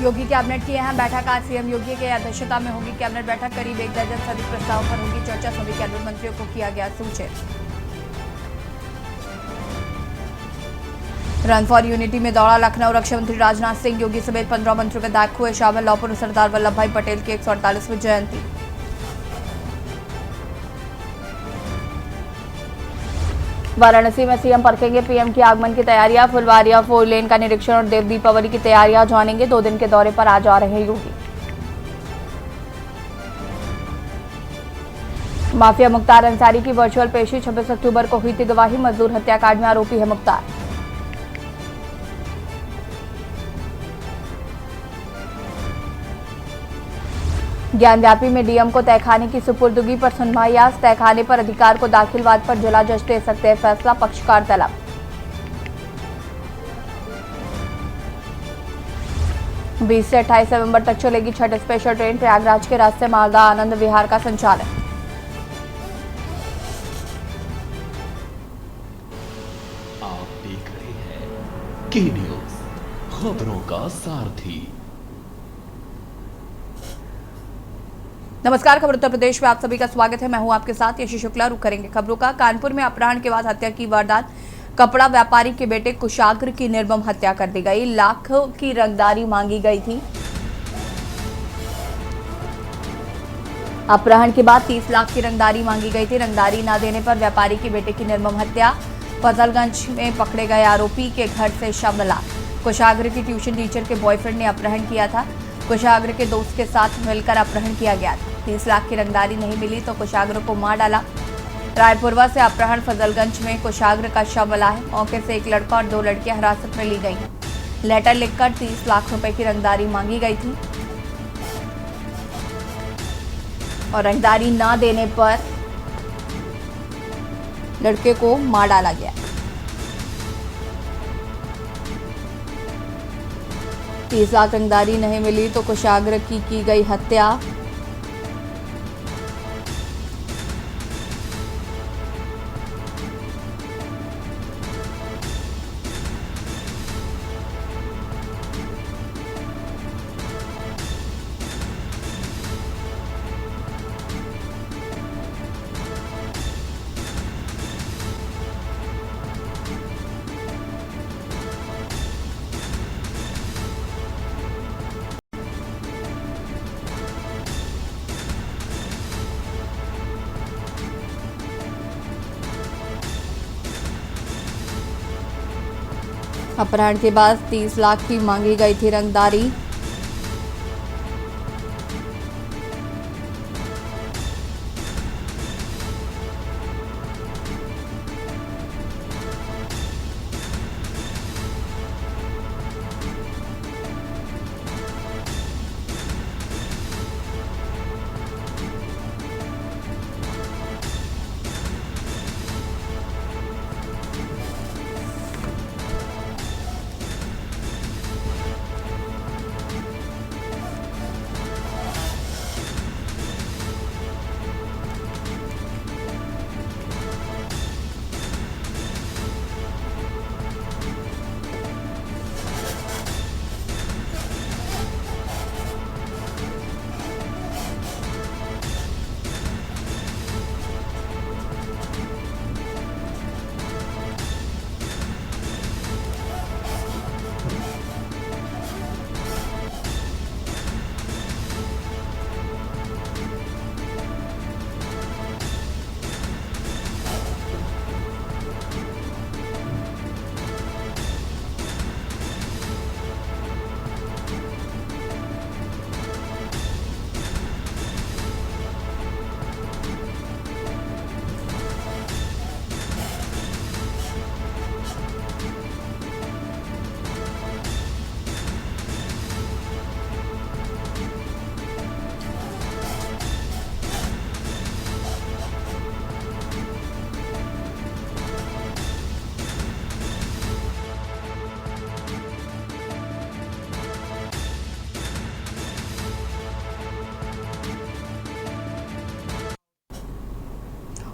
योगी cabinet की अहम बैठक आज सीएम योगी की अध्यक्षता में होगी। कैबिनेट बैठक करीब 1 दर्जन से अधिक प्रस्ताव पर होगी चर्चा। सभी कैबिनेट मंत्रियों को किया गया सूचित। रन फॉर यूनिटी में दौड़ा लखनऊ। रक्षा मंत्री राजनाथ सिंह, योगी समेत 15 मंत्रियों विधायक हुए शामिल। लौपुर सरदार वल्लभ भाई पटेल की 148वीं जयंती। वाराणसी में सीएम परखेंगे पीएम की आगमन की तैयारियां। फुलवारिया 4 लेन का निरीक्षण और देव दीपावली की तैयारियां जानेंगे। 2 दिन के दौरे पर आज आ रहे हैं योगी। माफिया मुख्तार अंसारी की वर्चुअल पेशी 26 अक्टूबर को हुई थी गवाही। मजदूर हत्याकांड में आरोपी है मुख्तार। ज्ञानव्यापी में डीएम को तहखाने की सुपुर्दगी पर सुनवाई आज। तहखाने पर अधिकार को दाखिलवाद पर जिला जज दे सकते हैं फैसला। पक्षकार तलब। बीस से 28 नवंबर तक चलेगी छठ स्पेशल ट्रेन। प्रयागराज के रास्ते मालदा आनंद विहार का संचालन। आप देख रहे हैं के न्यूज, खबरों का सारथी। नमस्कार, खबर उत्तर प्रदेश में आप सभी का स्वागत है। मैं हूं आपके साथ यशी शुक्ला। रुक करेंगे खबरों का। कानपुर में अपहरण के बाद हत्या की वारदात। कपड़ा व्यापारी के बेटे कुशाग्र की निर्मम हत्या कर दी गई। लाखों की रंगदारी मांगी गई थी। अपहरण के बाद 30 लाख की रंगदारी मांगी गई थी। रंगदारी न देने पर व्यापारी के बेटे की निर्मम हत्या। फजलगंज में पकड़े गए आरोपी के घर से शव मिला। कुशाग्र की ट्यूशन टीचर के बॉयफ्रेंड ने अपहरण किया था। कुशाग्र के दोस्त के साथ मिलकर अपहरण किया गया था। 30 लाख की रंगदारी नहीं मिली तो कुशाग्र को मार डाला। रायपुरवा से अपहरण फजलगंज में कुशाग्र का शव मिला है। मौके से एक लड़का और 2 लड़कियां हिरासत में ली गई हैं। लेटर लिखकर 30 लाख रुपए की रंगदारी मांगी गई थी और रंगदारी न देने पर लड़के को मार डाला गया। 30 लाख रंगदारी नहीं मिली तो कुशाग्र की गई हत्या। अपहरण के बाद 30 लाख की मांगी गई थी रंगदारी।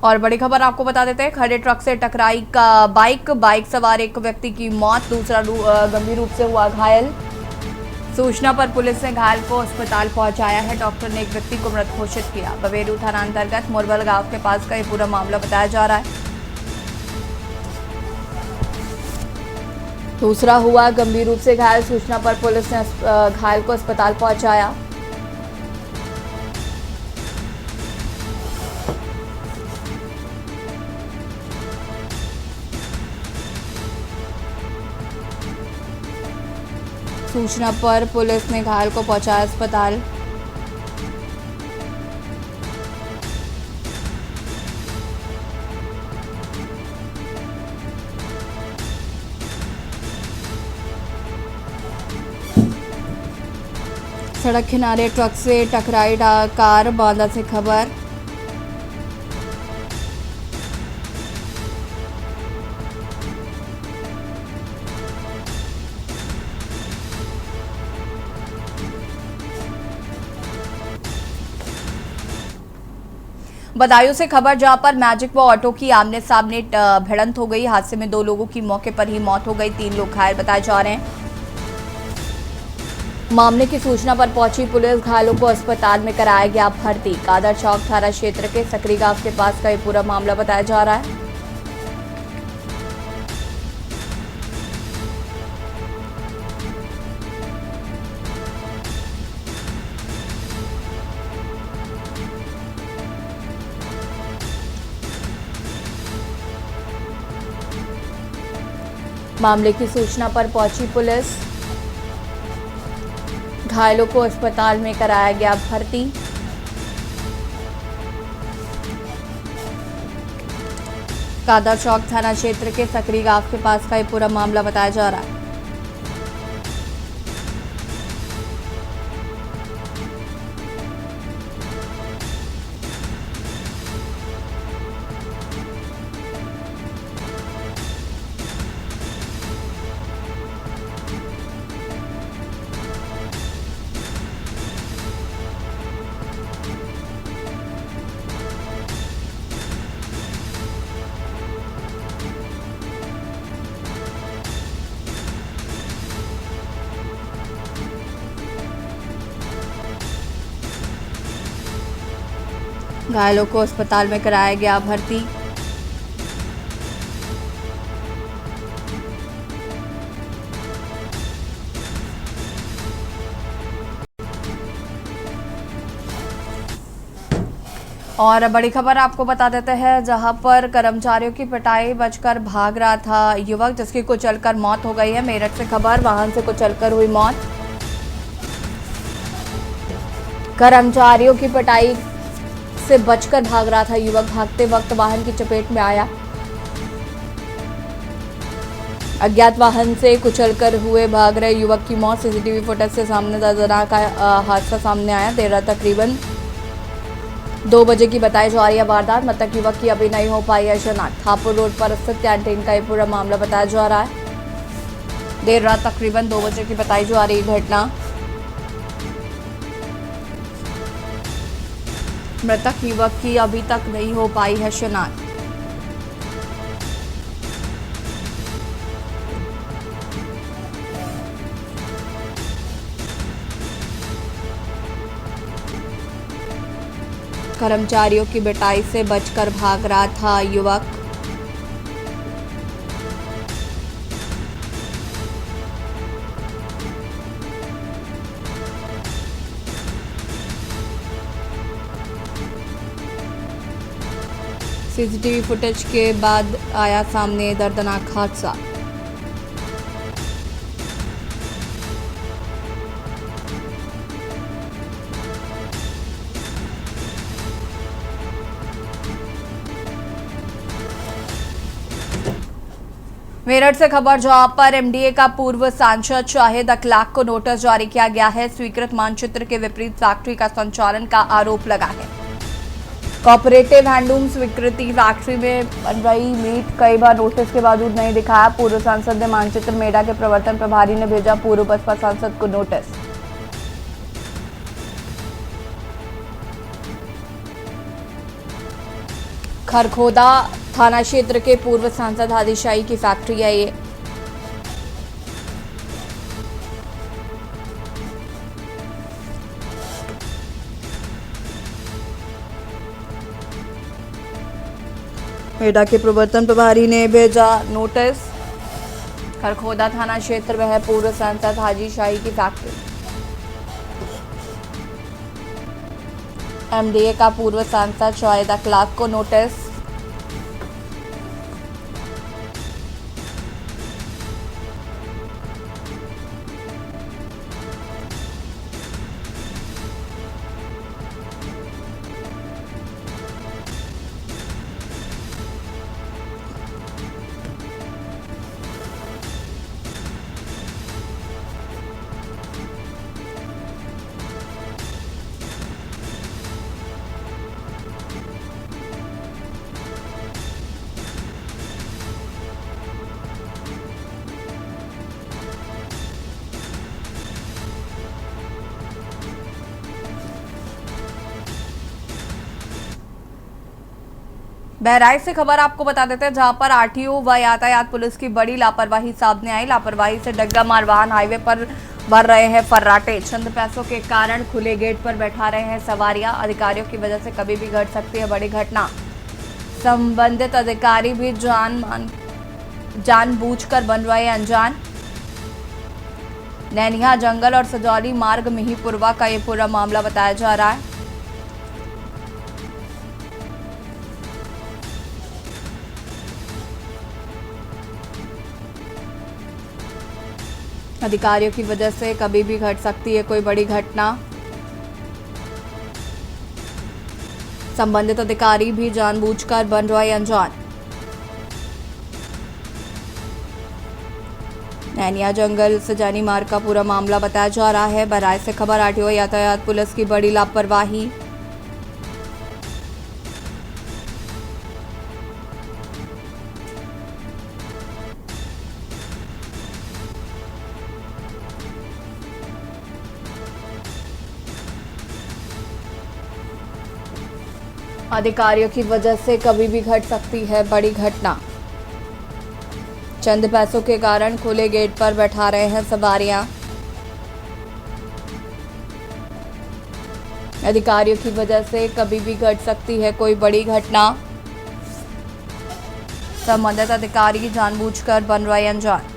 और बड़ी खबर आपको बता देते हैं, खड़े ट्रक से टकराई का बाइक सवार एक व्यक्ति की मौत, दूसरा गंभीर रूप से हुआ घायल। सूचना पर पुलिस ने घायल को अस्पताल पहुंचाया है। डॉक्टर ने एक व्यक्ति को मृत घोषित किया। बवेरू थाना अंतर्गत मुरबल गांव के पास का ये पूरा मामला बताया जा रहा है। दूसरा हुआ गंभीर रूप से घायल। सूचना पर पुलिस ने घायल को अस्पताल पहुंचाया। सूचना पर पुलिस ने घायल को पहुंचाया अस्पताल। सड़क किनारे ट्रक से टकराई कार, बांदा से खबर। बदायूं से खबर, जहां पर मैजिक व ऑटो की आमने सामने भिड़ंत हो गई। हादसे में 2 लोगों की मौके पर ही मौत हो गई, 3 लोग घायल बताए जा रहे हैं। मामले की सूचना पर पहुंची पुलिस, घायलों को अस्पताल में कराया गया भर्ती। कादर चौक थाना क्षेत्र के सकरी गांव के पास का ये पूरा मामला बताया जा रहा है। मामले की सूचना पर पहुंची पुलिस, घायलों को अस्पताल में कराया गया भर्ती। कादर चौक थाना क्षेत्र के सकरी गांव के पास का ये पूरा मामला बताया जा रहा है। घायलों को अस्पताल में कराया गया भर्ती। और बड़ी खबर आपको बता देते हैं, जहां पर कर्मचारियों की पिटाई बचकर भाग रहा था युवक, जिसकी कुचलकर मौत हो गई है। मेरठ से खबर, वाहन से कुचलकर हुई मौत। कर्मचारियों की पिटाई से बचकर भाग रहा था युवक, भागते वक्त वाहन की चपेट में आया। अज्ञात वाहन से कुचलकर हुए भाग रहे युवक की मौत। सीसीटीवी फुटेज से सामने दर्दनाक हादसा सामने आया। देर रात तकरीबन 2 बजे की बताई जा रही है वारदात। मृतक युवक की अभी नहीं हो पाई है शनाख्त। हापुड़ रोड पर स्थित कैंटीन का ये पूरा मामला बताया जा रहा है। देर रात तकरीबन 2 बजे की बताई जा रही घटना। मृतक युवक की अभी तक नहीं हो पाई है शनाख्त। कर्मचारियों की पिटाई से बचकर भाग रहा था युवक। सीसीटीवी फुटेज के बाद आया सामने दर्दनाक हादसा। मेरठ से खबर, जहां पर एमडीए का पूर्व सांसद शाहिद अखलाक को नोटिस जारी किया गया है। स्वीकृत मानचित्र के विपरीत फैक्ट्री का संचालन का आरोप लगा है। कॉपरेटिव हैंडलूम स्वीकृति फैक्ट्री में बन रही मीट कई बार नोटिस के बावजूद नहीं दिखाया। पूर्व सांसद ने मानचित्र मेडा के प्रवर्तन प्रभारी ने भेजा पूर्व बसपा सांसद को नोटिस। खरखोदा थाना क्षेत्र के पूर्व सांसद हादी शाही की फैक्ट्री है ये। एटा के प्रवर्तन प्रभारी ने भेजा नोटिस। खरखोदा थाना क्षेत्र में है पूर्व सांसद हाजी शाही की फैक्ट्री। एमडीए का पूर्व सांसद शाहिद अखलाक को नोटिस। बहराइच से खबर आपको बता देते हैं, जहां पर आरटीओ व यातायात पुलिस की बड़ी लापरवाही सामने आई। लापरवाही से डग्गा मारवाहन हाईवे पर भर रहे हैं फर्राटे। चंद पैसों के कारण खुले गेट पर बैठा रहे हैं सवारियां। अधिकारियों की वजह से कभी भी घट सकती है बड़ी घटना। संबंधित अधिकारी भी जानबूझकर बन रहे अनजान। नैनिया जंगल और सजौली मार्ग मिहीपुरवा का ये पूरा मामला बताया जा रहा है। अधिकारियों की वजह से कभी भी घट सकती है कोई बड़ी घटना। संबंधित अधिकारी भी जानबूझकर बन रहे अनजान। नैनिया जंगल सजानी मार्ग का पूरा मामला बताया जा रहा है। बहराइच से खबर आरटीओ यातायात पुलिस की बड़ी लापरवाही। अधिकारियों की वजह से कभी भी घट सकती है बड़ी घटना। चंद पैसों के कारण खुले गेट पर बैठा रहे हैं सवारियां। अधिकारियों की वजह से कभी भी घट सकती है कोई बड़ी घटना। संबंधित अधिकारी जानबूझकर बन रहे अनजान।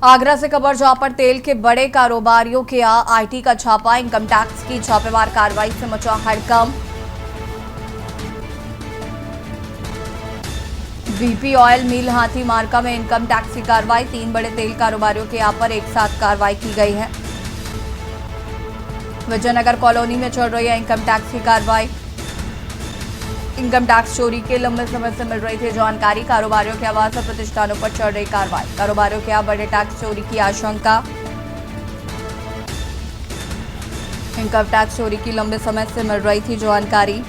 आगरा से खबर, जहां पर तेल के बड़े कारोबारियों के यहाँ आईटी का छापा। इनकम टैक्स की छापेमार कार्रवाई से मचा हड़कंप। बीपी ऑयल मिल हाथी मार्का में इनकम टैक्स की कार्रवाई। 3 बड़े तेल कारोबारियों के यहाँ पर एक साथ कार्रवाई की गई है। विजयनगर कॉलोनी में चल रही है इनकम टैक्स की कार्रवाई। इनकम टैक्स चोरी के लंबे समय से मिल रही थी जानकारी। कारोबारियों के आवास और प्रतिष्ठानों पर चल रही कार्रवाई। कारोबारियों के यहाँ बड़े टैक्स चोरी की आशंका। इनकम टैक्स चोरी की लंबे समय से मिल रही थी जानकारी।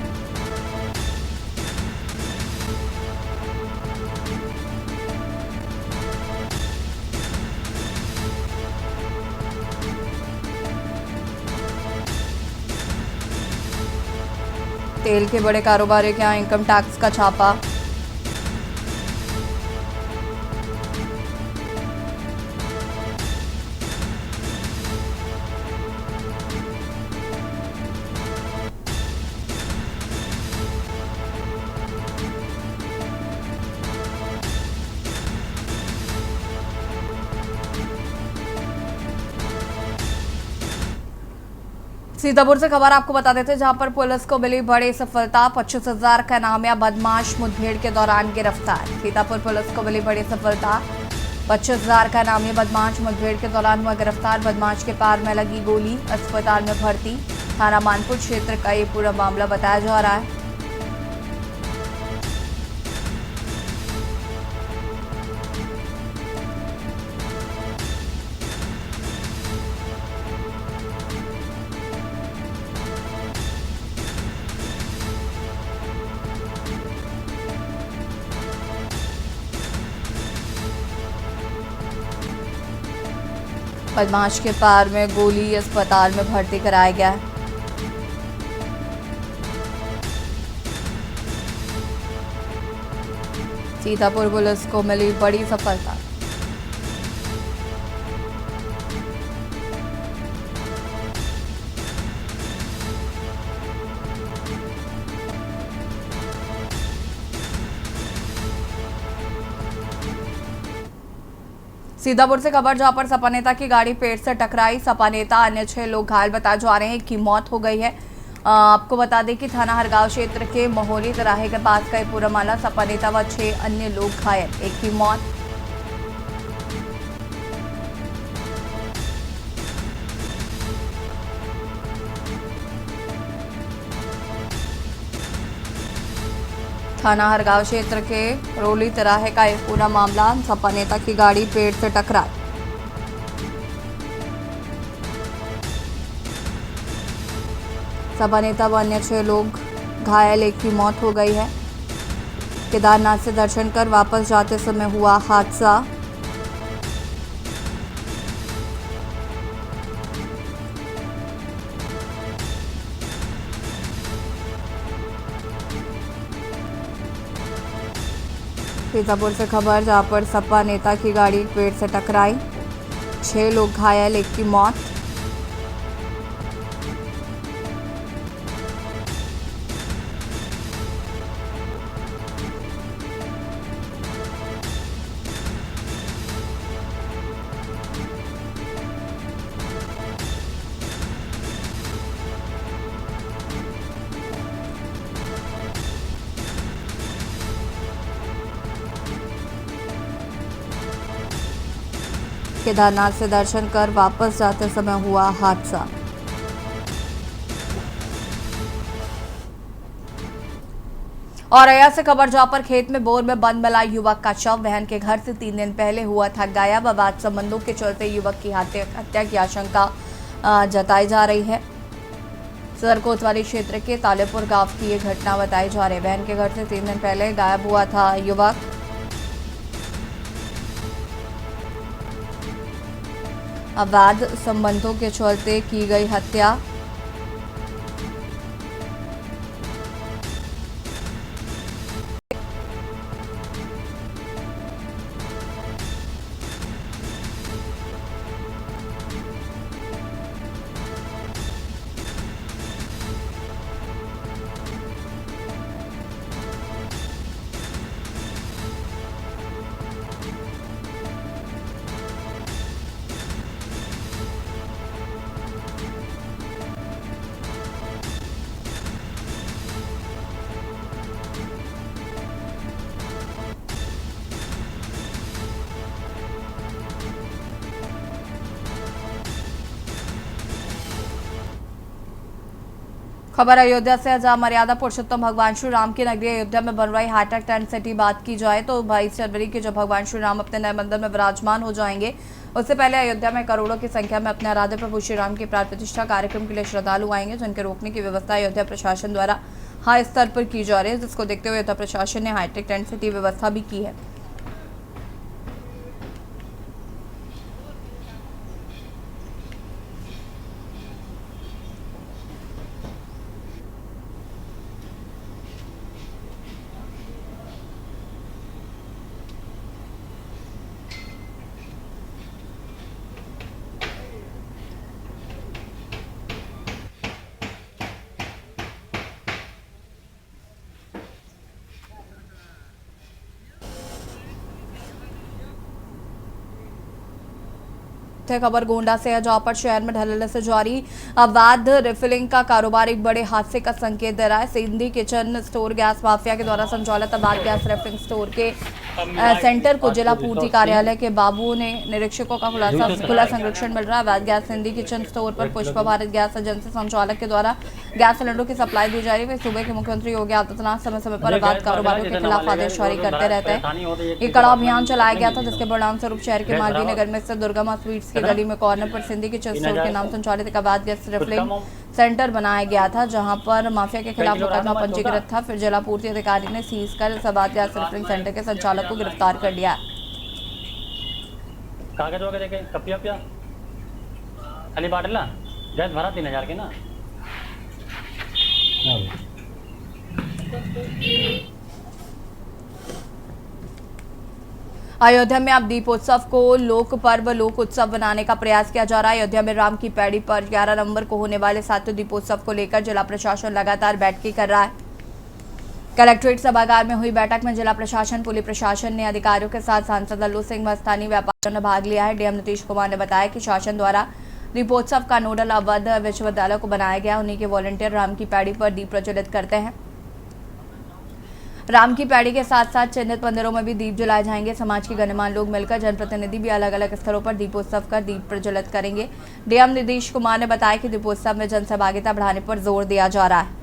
तेल के बड़े कारोबारियों के यहाँ इनकम टैक्स का छापा। सीतापुर से खबर आपको बता देते हैं, जहां पर पुलिस को मिली बड़ी सफलता। 25,000 का नामिया बदमाश मुठभेड़ के दौरान गिरफ्तार। सीतापुर पुलिस को मिली बड़ी सफलता। 25,000 का नामिया बदमाश मुठभेड़ के दौरान हुआ गिरफ्तार। बदमाश के पैर में लगी गोली, अस्पताल में भर्ती। थाना मानपुर क्षेत्र का ये पूरा मामला बताया जा रहा है। बदमाश के पैर में गोली, अस्पताल में भर्ती कराया गया है। सीतापुर पुलिस को मिली बड़ी सफलता। सीतापुर से खबर जहां पर सपा नेता की गाड़ी पेड़ से टकराई, सपा नेता अन्य 6 लोग घायल बताए जा रहे हैं, की मौत हो गई है। आपको बता दें कि थाना हरगांव क्षेत्र के मोहोली तिराहे के पास का ये पूरा मामला, सपा नेता व 6 अन्य लोग घायल, एक की मौत। थाना हरगांव क्षेत्र के रोली तिराहे का एक पूरा मामला, सपा नेता की गाड़ी पेड़ से टकराई। सपा नेता व अन्य 6 लोग घायल, एक की मौत हो गई है। केदारनाथ से दर्शन कर वापस जाते समय हुआ हादसा। सीतापुर से खबर जहां पर सपा नेता की गाड़ी पेड़ से टकराई, 6 लोग घायल, एक की मौत। केदारनाथ से दर्शन कर वापस जाते समय हुआ हादसा। और अया से खबर जहां पर खेत में बोर में बंद मिला युवक का शव, बहन के घर से 3 दिन पहले हुआ था गायब। अवैध संबंधों के चलते युवक की हत्या की आशंका जताई जा रही है। सदर कोतवाली क्षेत्र के तालेपुर गांव की ये घटना बताई जा रही है। बहन के घर से 3 दिन पहले गायब हुआ था युवक। अवैध संबंधों के चलते की गई हत्या। खबर अयोध्या से, जहां मर्यादा पुरुषोत्तम भगवान श्री राम की नगरी अयोध्या में बन रही हाईटेक टेंट सिटी बात की जाए तो 22 जनवरी के जब भगवान श्री राम अपने नए मंदिर में विराजमान हो जाएंगे, उससे पहले अयोध्या में करोड़ों की संख्या में अपने आराध्य प्रभु श्री राम के प्राण प्रतिष्ठा कार्यक्रम के लिए श्रद्धालु आएंगे, जिनके रोकने की व्यवस्था अयोध्या प्रशासन द्वारा हाई स्तर पर की जा रही है, जिसको देखते हुए अयोध्या प्रशासन ने हाईटेक टेंट सिटी व्यवस्था भी की है। खबर गोंडा से है, जहां पर शहर में ढलने से जारी अवैध रिफिलिंग का कारोबार एक बड़े हादसे का संकेत दे रहा है। Sindhi kitchen store gas mafia के द्वारा संचालित अवैध गैस रिफिलिंग स्टोर के सेंटर को जिला पूर्ति कार्यालय के बाबू ने निरीक्षकों का खुला संरक्षण मिल रहा है। अवैध गैस सिंधी किचन स्टोर पर पुष्पा भारत गैस एजेंसी संचालक के द्वारा गैस सिलेंडरों की सप्लाई दी जा रही है। सूबे के मुख्यमंत्री योगी आदित्यनाथ समय समय पर अवैध कारोबारियों के खिलाफ आदेश जारी करते रहते हैं। ये कड़ा अभियान चलाया गया था, जिसके परिणाम स्वरूप शहर के मालवीय नगर में स्थित दुर्गमा स्वीट्स की गली में कॉर्नर पर सिंधी किचन स्टोर के नाम संचालित एक अवैध गैस रिफिलिंग सेंटर बनाया गया था, जहां पर माफिया के खिलाफ मुकदमा पंजीकृत था। फिर जिला पूर्ति अधिकारी ने सीज कर इस अवैध गैस रिफिलिंग सेंटर के संचालक को गिरफ्तार कर लिया। कागज वगैरह के कपिया पिया खाली बाटला गैस भरा 3000 के ना। अयोध्या में अब दीपोत्सव को लोक पर्व लोक उत्सव बनाने का प्रयास किया जा रहा है। अयोध्या में राम की पैड़ी पर 11 नवंबर को होने वाले सातवें दीपोत्सव को लेकर जिला प्रशासन लगातार बैठकें कर रहा है। कलेक्ट्रेट सभागार में हुई बैठक में जिला प्रशासन पुलिस प्रशासन ने अधिकारियों के साथ सांसद लल्लू सिंह व स्थानीय व्यापारियों ने भाग लिया है। डीएम नीतीश कुमार ने बताया कि शासन द्वारा दीपोत्सव का नोडल अवध विश्वविद्यालय को बनाया गया। उन्हीं के वॉलंटियर राम की पैड़ी पर दीप प्रज्वलित करते हैं। राम की पैड़ी के साथ साथ चिन्हित मंदिरों में भी दीप जलाए जाएंगे। समाज के गणमान्य लोग मिलकर जनप्रतिनिधि भी अलग अलग स्थलों पर दीपोत्सव कर दीप प्रज्वलित करेंगे। डीएम नीतीश कुमार ने बताया कि दीपोत्सव में जन सहभागिता बढ़ाने पर जोर दिया जा रहा है।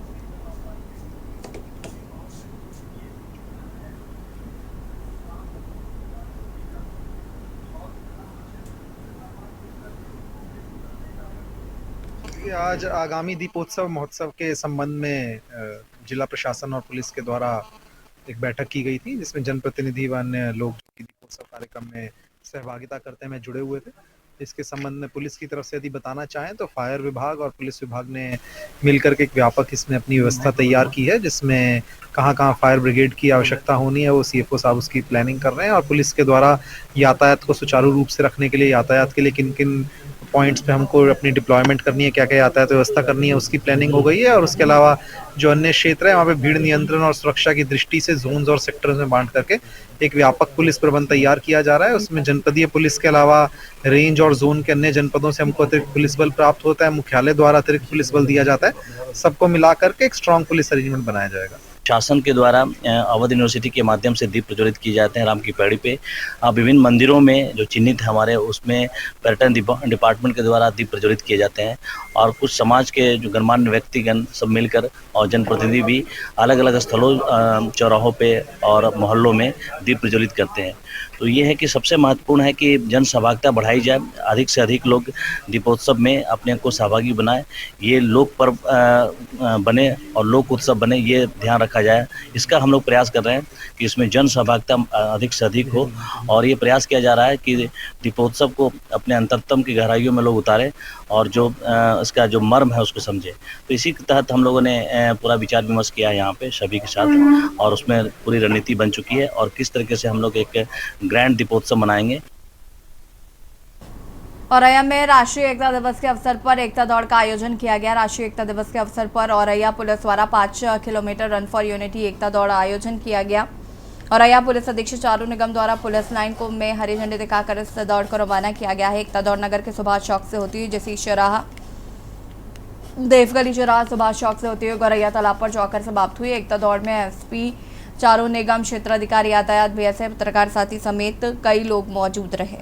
आज आगामी दीपोत्सव महोत्सव के संबंध में जिला प्रशासन और पुलिस के द्वारा एक बैठक की गई थी, जिसमें जनप्रतिनिधि व अन्य लोग जो दीपोत्सव कार्यक्रम में सहभागिता करते में जुड़े हुए थे। इसके संबंध में पुलिस की तरफ से यदि बताना चाहें तो फायर विभाग और पुलिस विभाग ने मिलकर के एक व्यापक इसमें अपनी व्यवस्था तैयार की है, जिसमें कहाँ फायर ब्रिगेड की आवश्यकता होनी है वो सीएफओ साहब उसकी प्लानिंग कर रहे हैं। और पुलिस के द्वारा यातायात को सुचारू रूप से रखने के लिए यातायात के लिए किन किन पॉइंट्स पे हमको अपनी डिप्लॉयमेंट करनी है, क्या क्या यातायात व्यवस्था करनी है, उसकी प्लानिंग हो गई है। और उसके अलावा जो अन्य क्षेत्र है वहाँ पे भीड़ नियंत्रण और सुरक्षा की दृष्टि से जोन्स और सेक्टर्स में बांट करके एक व्यापक पुलिस प्रबंध तैयार किया जा रहा है। उसमें जनपदीय पुलिस के अलावा रेंज और जोन के अन्य जनपदों से हमको अतिरिक्त पुलिस बल प्राप्त होता है, मुख्यालय द्वारा अतिरिक्त पुलिस बल दिया जाता है। सबको मिला करके एक स्ट्रॉन्ग पुलिस अरेंजमेंट बनाया जाएगा। शासन के द्वारा अवध यूनिवर्सिटी के माध्यम से दीप प्रज्वलित किए जाते हैं राम की पैड़ी पे। विभिन्न मंदिरों में जो चिन्हित है हमारे, उसमें पर्यटन डिपार्टमेंट के द्वारा दीप प्रज्वलित किए जाते हैं। और कुछ समाज के जो गणमान्य व्यक्तिगण सब मिलकर और जनप्रतिनिधि भी अलग अलग स्थलों चौराहों पे और मोहल्लों में दीप प्रज्वलित करते हैं। तो ये है कि सबसे महत्वपूर्ण है कि जन सहभागिता बढ़ाई जाए, अधिक से अधिक लोग दीपोत्सव में अपने को सहभागी बनाएं, ये लोक पर्व बने और लोक उत्सव बने, ये ध्यान रखा जाए। इसका हम लोग प्रयास कर रहे हैं कि इसमें जन सहभागिता अधिक से अधिक हो। और ये प्रयास किया जा रहा है कि दीपोत्सव को अपने अंतरतम की गहराइयों में लोग उतारें और जो इसका जो मर्म है उसको समझें। तो इसी के तहत हम लोगों ने पूरा विचार विमर्श किया यहाँ पे सभी के साथ, और उसमें पूरी रणनीति बन चुकी है और किस तरीके से हम लोग एक ग्रैंड दीपोत्सव मनाएंगे। औरैया में राष्ट्रीय एकता दिवस के अवसर पर एकता दौड़ का आयोजन किया गया। राष्ट्रीय एकता दिवस के अवसर पर औरैया पुलिस द्वारा 5 किलोमीटर रन फॉर यूनिटी एकता दौड़ आयोजन किया गया। औरैया पुलिस अधीक्षक चारू निगम द्वारा पुलिस लाइन को में हरी झंडी दिखाकर इस दौड़ को रवाना किया गया है। एकता दौड़ नगर के सुभाष चौक से होती हुई जैसी चौराहा देवगली चौराहा सुभाष चौक से होती हुई गौरैया तालाब पर जाकर समाप्त हुई। एकता दौड़ में एसपी चारू निगम, क्षेत्राधिकारी यातायात, बीएसएफ, पत्रकार साथी समेत कई लोग मौजूद रहे।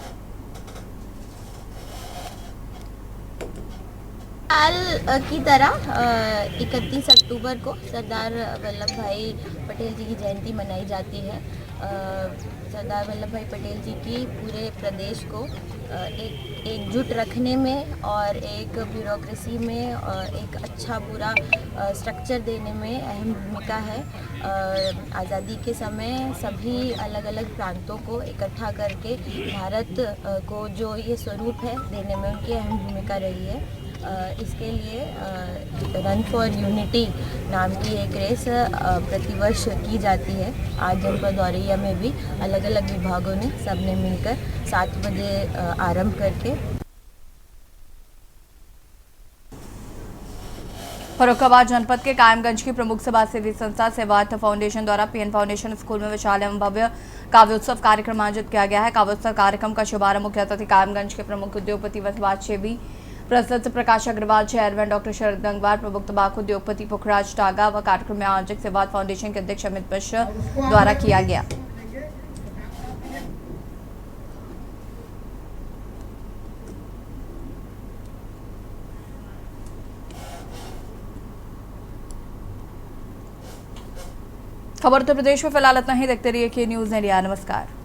साल की तरह 31 अक्टूबर को सरदार वल्लभ भाई पटेल जी की जयंती मनाई जाती है। सरदार वल्लभ भाई पटेल जी की पूरे प्रदेश को एकजुट रखने में और एक ब्यूरोक्रेसी में एक अच्छा पूरा स्ट्रक्चर देने में अहम भूमिका है। आज़ादी के समय सभी अलग अलग प्रांतों को इकट्ठा करके भारत को जो ये स्वरूप है देने में उनकी अहम भूमिका रही है। इसके लिए रन फॉर यूनिटी नाम की एक रेस प्रतिवर्ष की जाती है। आज जनपद औरैया में भी अलग अलग विभागों ने सबने मिलकर 7 बजे आरंभ करके फर्रुखाबाद जनपद के कायमगंज की प्रमुख समाज सेवी संस्था सेवार्थ फाउंडेशन द्वारा पीएन फाउंडेशन स्कूल में विशाल एवं भव्य काव्योत्सव कार्यक्रम आयोजित किया गया है। काव्योत्सव कार्यक्रम का शुभारंभ मुख्य अतिथि कायमगंज के प्रमुख उद्योगपति व समाज सेवी प्रसिद्ध प्रकाश अग्रवाल, चेयरमैन डॉक्टर शरद गंगवार, प्रमुख तंबाकू उद्योगपति पुखराज टागा व कार्यक्रम में आयोजक सेवार्थ फाउंडेशन के अध्यक्ष अमित मिश्र द्वारा किया गया। खबर उत्तर प्रदेश में फिलहाल इतना ही। देखते रहिए के न्यूज़ इंडिया। नमस्कार।